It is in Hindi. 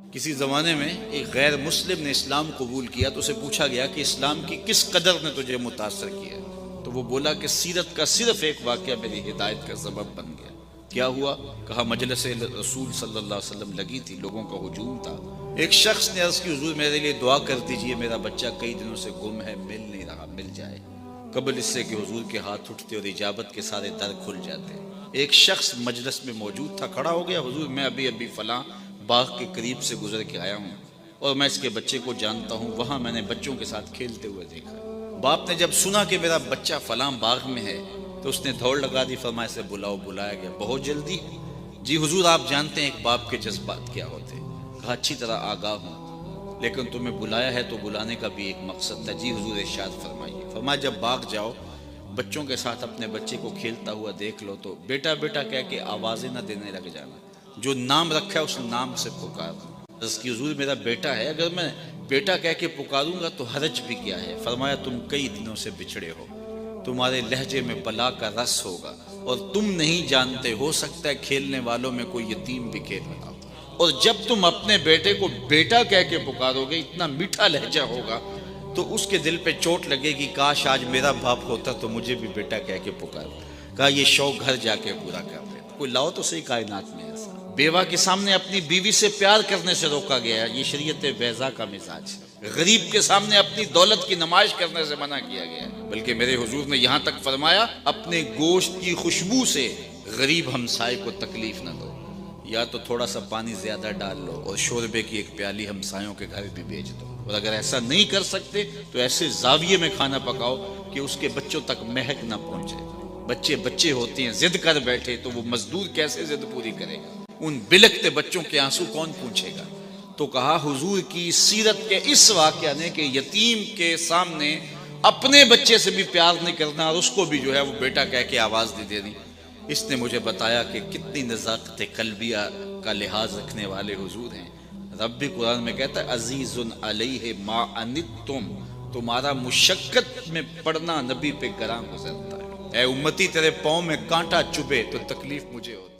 किसी ज़माने में एक गैर मुस्लिम ने इस्लाम कबूल किया तो उसे पूछा गया कि इस्लाम की किस कदर ने तुझे मुतासर किया। तो वो बोला कि सीरत का सिर्फ एक वाक़या मेरी हिदायत का सबब बन गया। क्या हुआ? कहा मजलिस रसूल सल्लल्लाहु अलैहि वसल्लम लगी थी, लोगों का हुजूम था। एक शख्स ने अर्ज़ की हुजूर मेरे लिए दुआ कर दीजिए, मेरा बच्चा कई दिनों से गुम है, मिल नहीं रहा, मिल जाए। कबल इससे कि हुजूर के हाथ उठते और इजाबत के सारे दर खुल जाते। एक शख्स मजलिस में मौजूद था, खड़ा हो गया, हुजूर मैं अभी अभी फलां बाग के करीब से गुजर के आया हूँ और मैं इसके बच्चे को जानता हूँ, वहाँ मैंने बच्चों के साथ खेलते हुए देखा। बाप ने जब सुना कि मेरा बच्चा फलां बाग में है तो उसने दौड़ लगा दी, फरमाया से बुलाओ। बुलाया गया, बहुत जल्दी है जी हुजूर, आप जानते हैं एक बाप के जज्बात क्या होते। कहा अच्छी तरह आगाह हूँ, लेकिन तुम्हें बुलाया है तो बुलाने का भी एक मकसद था। जी हुजूर इरशाद फरमाइए। फरमाया जब बाग जाओ बच्चों के साथ अपने बच्चे को खेलता हुआ देख लो तो बेटा बेटा कह के आवाज़ें ना देने लग जाना, जो नाम रखा है उस नाम से पुकार। उसकी हुजूर मेरा बेटा है, अगर मैं बेटा कह के पुकारूंगा तो हरज भी क्या है। फरमाया तुम कई दिनों से बिछड़े हो, तुम्हारे लहजे में बला का रस होगा और तुम नहीं जानते, हो सकता है खेलने वालों में कोई यतीम भी खेल रहा हो। और जब तुम अपने बेटे को बेटा कह के पुकारोगे, इतना मीठा लहजा होगा तो उसके दिल पे चोट लगेगी, काश आज मेरा बाप होता तो मुझे भी बेटा कह के पुकार। कहा ये शौक घर जाके पूरा कर दे। कोई लाओ तो सही कायनात में ऐसा। बेवा के सामने अपनी बीवी से प्यार करने से रोका गया, ये शरीयत वैज़ा का मिजाज है। गरीब के सामने अपनी दौलत की नुमाइश करने से मना किया गया, बल्कि मेरे हुजूर ने यहाँ तक फरमाया अपने गोश्त की खुशबू से गरीब हमसाए को तकलीफ न दो, या तो थोड़ा सा पानी ज्यादा डाल लो और शोरबे की एक प्याली हमसायों के घर भी भेज दो। और अगर ऐसा नहीं कर सकते तो ऐसे जाविये में खाना पकाओ कि उसके बच्चों तक महक ना पहुंचे। बच्चे बच्चे होते हैं, जिद कर बैठे तो वो मजदूर कैसे जिद पूरी करेगा? उन बिलखते बच्चों के आंसू कौन पूछेगा? तो कहा हुजूर की सीरत के इस वाक़या ने कि यतीम के सामने अपने बच्चे से भी प्यार नहीं करना और उसको भी जो है वो बेटा कह के आवाज़ दे देनी, इसने मुझे बताया कि कितनी नज़ाकत कल्बिया का लिहाज रखने वाले हुजूर हैं। रब भी कुरान में कहता है अजीजुन अलैहि मा अनित्तुम, तुम्हारा मुशक्कत में पड़ना नबी पे गरां गुजरता है। ए उम्मती तेरे पाँव में कांटा चुभे तो तकलीफ मुझे होती।